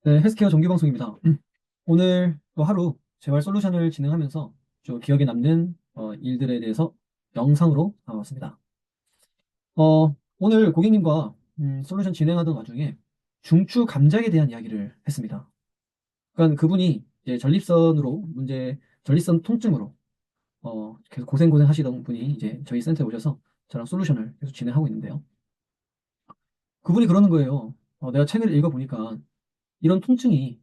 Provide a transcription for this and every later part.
네, 헬스케어 정규 방송입니다. 오늘 또 하루 재활 솔루션을 진행하면서 좀 기억에 남는 일들에 대해서 영상으로 나왔습니다. 오늘 고객님과 솔루션 진행하던 와중에 중추 감작에 대한 이야기를 했습니다. 그러니까 그분이 이제 전립선 통증으로 계속 고생 하시던 분이 이제 저희 센터에 오셔서 저랑 솔루션을 계속 진행하고 있는데요. 그분이 그러는 거예요. 내가 책을 읽어보니까 이런 통증이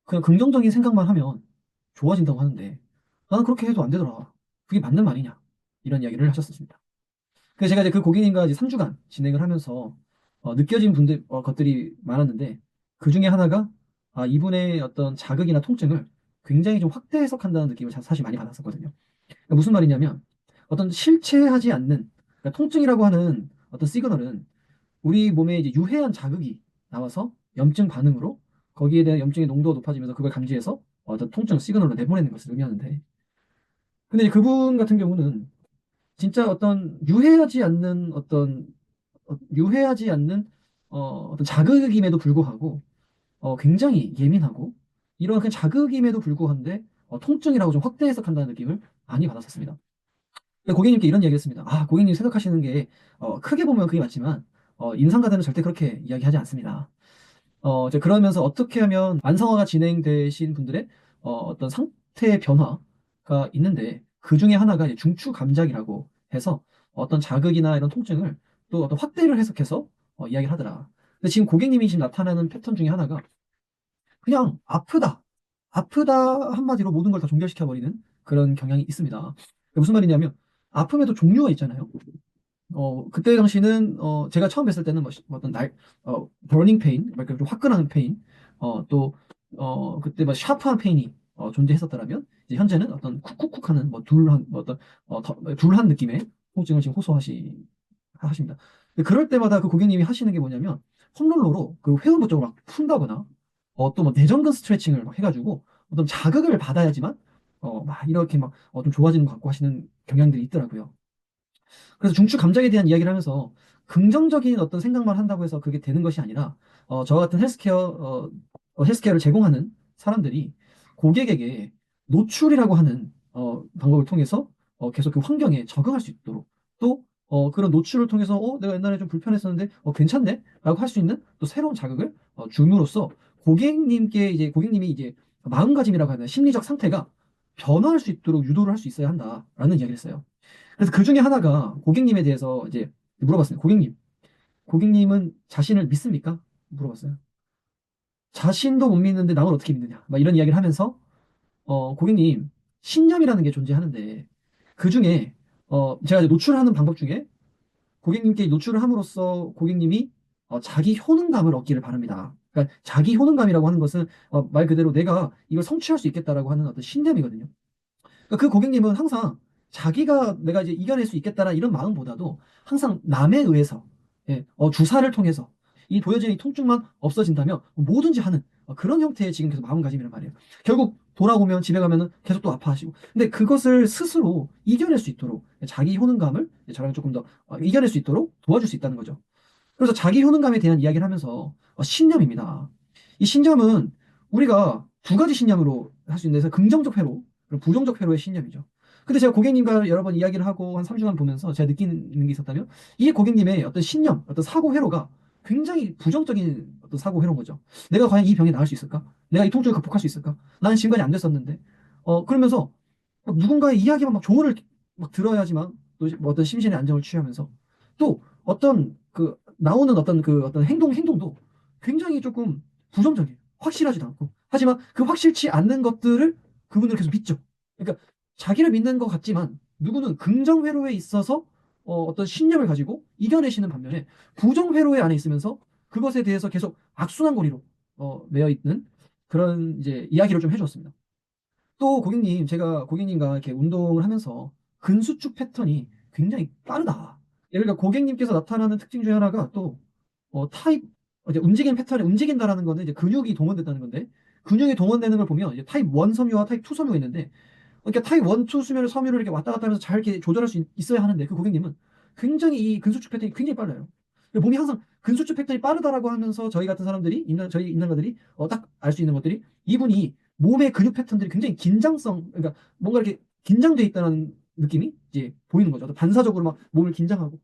그냥 긍정적인 생각만 하면 좋아진다고 하는데 나는 그렇게 해도 안 되더라. 그게 맞는 말이냐? 이런 이야기를 하셨습니다. 그래서 제가 이제 그 고객님과 이제 3주간 진행을 하면서 느껴진 것들이 많았는데 그 중에 하나가 이분의 어떤 자극이나 통증을 굉장히 좀 확대 해석한다는 느낌을 사실 많이 받았었거든요. 그러니까 무슨 말이냐면 어떤 실체하지 않는 그러니까 통증이라고 하는 어떤 시그널은 우리 몸에 이제 유해한 자극이 나와서 염증 반응으로 거기에 대한 염증의 농도가 높아지면서 그걸 감지해서 어떤 통증 시그널로 내보내는 것을 의미하는데 근데 이제 그분 같은 경우는 진짜 어떤 유해하지 않는 어떤 자극임에도 불구하고 굉장히 예민하고 이런 그 자극임에도 불구한데 통증이라고 좀 확대 해석한다는 느낌을 많이 받았었습니다. 근데 고객님께 이런 이야기 했습니다. 고객님 생각하시는 게 크게 보면 그게 맞지만 임상가들은 절대 그렇게 이야기하지 않습니다. 이제 그러면서 어떻게 하면 만성화가 진행되신 분들의 어떤 상태 변화가 있는데 그 중에 하나가 이제 중추 감작이라고 해서 어떤 자극이나 이런 통증을 또 어떤 확대를 해석해서 이야기를 하더라. 근데 지금 고객님이 지금 나타나는 패턴 중에 하나가 그냥 아프다. 아프다 한마디로 모든 걸 다 종결시켜 버리는 그런 경향이 있습니다. 무슨 말이냐면 아픔에도 종류가 있잖아요. 그때 당시는, 제가 처음 뵀을 때는 어떤 burning pain, 막 이렇게 좀 화끈한 페인, 또, 그때 막 샤프한 페인이, 존재했었더라면, 이제 현재는 어떤 쿡쿡쿡 하는, 둘한 느낌의 통증을 지금 하십니다. 근데 그럴 때마다 그 고객님이 하시는 게 뭐냐면, 폼롤러로 그 회음부 쪽을 막 푼다거나, 또 뭐 내전근 스트레칭을 막 해가지고, 어떤 자극을 받아야지만, 막 이렇게 막, 좀 좋아지는 것 같고 하시는 경향들이 있더라고요. 그래서 중추 감정에 대한 이야기를 하면서 긍정적인 어떤 생각만 한다고 해서 그게 되는 것이 아니라 저 같은 헬스케어를 제공하는 사람들이 고객에게 노출이라고 하는 방법을 통해서 계속 그 환경에 적응할 수 있도록 또 그런 노출을 통해서 내가 옛날에 좀 불편했었는데 괜찮네? 라고 할 수 있는 또 새로운 자극을 줌으로써 고객님이 이제 마음가짐이라고 하는 심리적 상태가 변화할 수 있도록 유도를 할 수 있어야 한다라는 이야기를 했어요. 그래서 그 중에 하나가 고객님에 대해서 이제 물어봤습니다. 고객님은 자신을 믿습니까? 물어봤어요. 자신도 못 믿는데 남을 어떻게 믿느냐? 막 이런 이야기를 하면서 고객님 신념이라는 게 존재하는데 그 중에 제가 이제 노출하는 방법 중에 고객님께 노출을 함으로써 고객님이 자기 효능감을 얻기를 바랍니다. 그러니까 자기 효능감이라고 하는 것은 말 그대로 내가 이걸 성취할 수 있겠다라고 하는 어떤 신념이거든요. 그러니까 그 고객님은 항상 자기가 내가 이제 이겨낼 수 있겠다라 이런 마음보다도 항상 남에 의해서 주사를 통해서 이 보여지는 이 통증만 없어진다면 뭐든지 하는 그런 형태의 지금 계속 마음가짐이란 말이에요. 결국 돌아오면 집에 가면은 계속 또 아파하시고. 근데 그것을 스스로 이겨낼 수 있도록 자기 효능감을 저랑 조금 더 이겨낼 수 있도록 도와줄 수 있다는 거죠. 그래서 자기 효능감에 대한 이야기를 하면서 신념입니다. 이 신념은 우리가 두 가지 신념으로 할 수 있는데 긍정적 회로 그리고 부정적 회로의 신념이죠. 근데 제가 고객님과 여러 번 이야기를 하고 한 3주간 보면서 제가 느끼는 게 있었다면 이게 고객님의 어떤 신념, 어떤 사고 회로가 굉장히 부정적인 어떤 사고 회로인 거죠. 내가 과연 이 병에 나을 수 있을까? 내가 이 통증을 극복할 수 있을까? 나는 지금까지 안 됐었는데. 그러면서 막 누군가의 이야기만 막 조언을 막 들어야지만 또뭐 어떤 심신의 안정을 취하면서 또 어떤 그 나오는 어떤 행동도 굉장히 조금 부정적이에요. 확실하지도 않고. 하지만 그 확실치 않는 것들을 그분들 계속 믿죠. 그러니까 자기를 믿는 것 같지만 누구는 긍정 회로에 있어서 어떤 신념을 가지고 이겨내시는 반면에 부정 회로에 안에 있으면서 그것에 대해서 계속 악순환고리로 매여 있는 그런 이제 이야기를 좀 해주었습니다. 또 제가 고객님과 이렇게 운동을 하면서 근수축 패턴이 굉장히 빠르다. 예를 들어 고객님께서 나타나는 특징 중에 하나가 또 타입 이제 움직이는 패턴이 움직인다라는 거는 이제 근육이 동원된다는 건데 근육이 동원되는 걸 보면 이제 타입 1 섬유와 타입 2 섬유가 있는데 그러니까 타입 1, 2 섬유를 이렇게 왔다 갔다 하면서 잘 이렇게 조절할 수 어야 하는데 그 고객님은 굉장히 이 근수축 패턴이 굉장히 빨라요. 몸이 항상 근수축 패턴이 빠르다라고 하면서 저희 같은 사람들이 저희 인간가들이 딱 알 수 있는 것들이 이분이 몸의 근육 패턴들이 굉장히 긴장성, 그러니까 뭔가 이렇게 긴장돼 있다는 느낌이 이제 보이는 거죠. 반사적으로 막 몸을 긴장하고.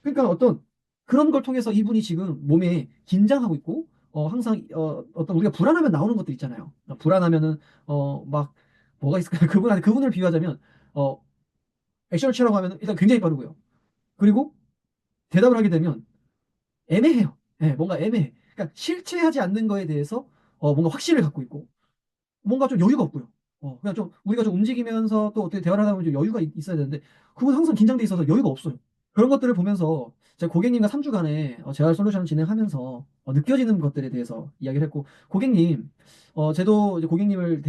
그러니까 어떤 그런 걸 통해서 이분이 지금 몸에 긴장하고 있고 항상 어떤 우리가 불안하면 나오는 것들 있잖아요. 불안하면은 막 뭐가 있을까요? 그분을 비유하자면 어 액션을 취하라고 하면 일단 굉장히 빠르고요. 그리고 대답을 하게 되면 애매해요. 예, 뭔가 애매해. 그러니까 실체하지 않는 거에 대해서 뭔가 확신을 갖고 있고 뭔가 좀 여유가 없고요. 그냥 좀 우리가 좀 움직이면서 또 어떻게 대화를 하다 보면 좀 여유가 있어야 되는데 그분 항상 긴장돼 있어서 여유가 없어요. 그런 것들을 보면서 제가 고객님과 3주간의 재활 솔루션을 진행하면서 느껴지는 것들에 대해서 이야기를 했고 고객님, 저도 이제 고객님을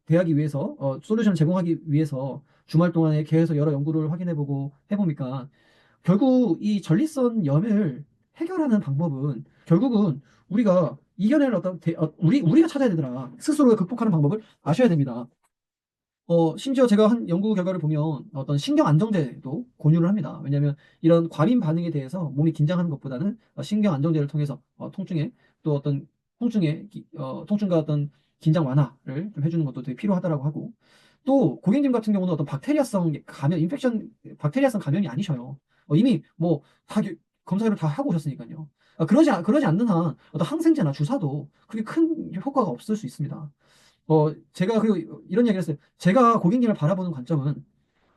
대하기 위해서 솔루션을 제공하기 위해서 주말 동안에 계속 여러 연구를 확인해보고 해보니까 결국 이 전립선 염을 해결하는 방법은 결국은 우리가 이겨낼 우리가 찾아야 되더라. 스스로 극복하는 방법을 아셔야 됩니다. 심지어 제가 한 연구 결과를 보면 어떤 신경 안정제도 권유를 합니다. 왜냐하면 이런 과민 반응에 대해서 몸이 긴장하는 것보다는 신경 안정제를 통해서 통증에 또 어떤 통증과 어떤 긴장 완화를 좀 해주는 것도 되게 필요하다라고 하고 또 고객님 같은 경우는 어떤 박테리아성 감염이 아니셔요. 이미 뭐 다 검사를 다 하고 오셨으니까요. 그러지 않는 한 어떤 항생제나 주사도 그게 큰 효과가 없을 수 있습니다. 제가 그리고 이런 얘기를 했어요. 제가 고객님을 바라보는 관점은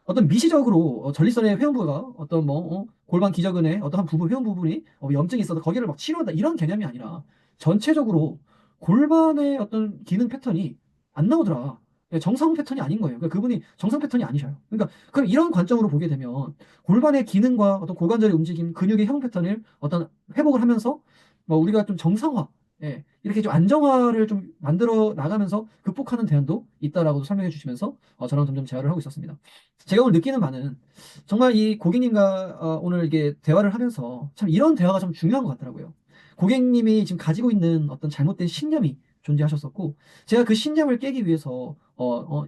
어떤 미시적으로 전립선의 회원부가 어떤 뭐 골반 기저근에 어떤 한 부분 회원 부분이 염증이 있어서 거기를 막 치료한다 이런 개념이 아니라 전체적으로 골반의 어떤 기능 패턴이 안 나오더라. 예, 정상 패턴이 아닌 거예요. 그러니까 그분이 정상 패턴이 아니셔요. 그러니까 그럼 이런 관점으로 보게 되면 골반의 기능과 어떤 고관절의 움직임, 근육의 형성 패턴을 어떤 회복을 하면서 뭐 우리가 좀 정상화, 예, 이렇게 좀 안정화를 좀 만들어 나가면서 극복하는 대안도 있다라고 설명해 주시면서 저랑 점점 대화를 하고 있었습니다. 제가 오늘 느끼는 바는 정말 이 고객님과 오늘 이게 대화를 하면서 참 이런 대화가 참 중요한 것 같더라고요. 고객님이 지금 가지고 있는 어떤 잘못된 신념이 존재하셨었고, 제가 그 신념을 깨기 위해서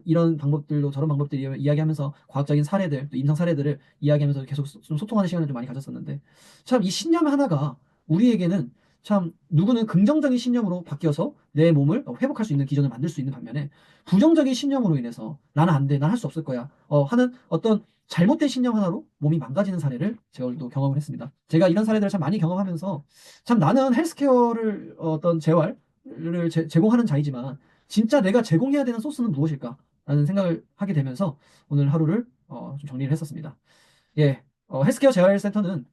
이런 방법들로 저런 방법들 이야기하면서 과학적인 사례들, 또 임상 사례들을 이야기하면서 계속 좀 소통하는 시간을 좀 많이 가졌었는데, 참 이 신념 하나가 우리에게는 참 누구는 긍정적인 신념으로 바뀌어서 내 몸을 회복할 수 있는 기전을 만들 수 있는 반면에 부정적인 신념으로 인해서 나는 안 돼, 난 할 수 없을 거야 하는 어떤 잘못된 신념 하나로 몸이 망가지는 사례를 제가 오늘도 경험을 했습니다. 제가 이런 사례들을 참 많이 경험하면서 참 나는 헬스케어를 어떤 재활을 제공하는 자이지만 진짜 내가 제공해야 되는 소스는 무엇일까라는 생각을 하게 되면서 오늘 하루를 좀 정리를 했었습니다. 예, 헬스케어 재활센터는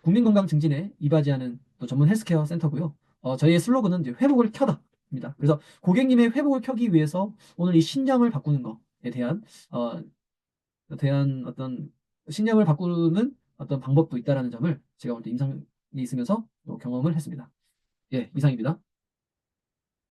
국민건강 증진에 이바지하는 또 전문 헬스케어 센터고요. 저희의 슬로건은 이제 회복을 켜다입니다. 그래서 고객님의 회복을 켜기 위해서 오늘 이 신념을 바꾸는 것에 대한 어떤 신념을 바꾸는 어떤 방법도 있다라는 점을 제가 오늘 인상이 있으면서 또 경험을 했습니다. 예, 이상입니다.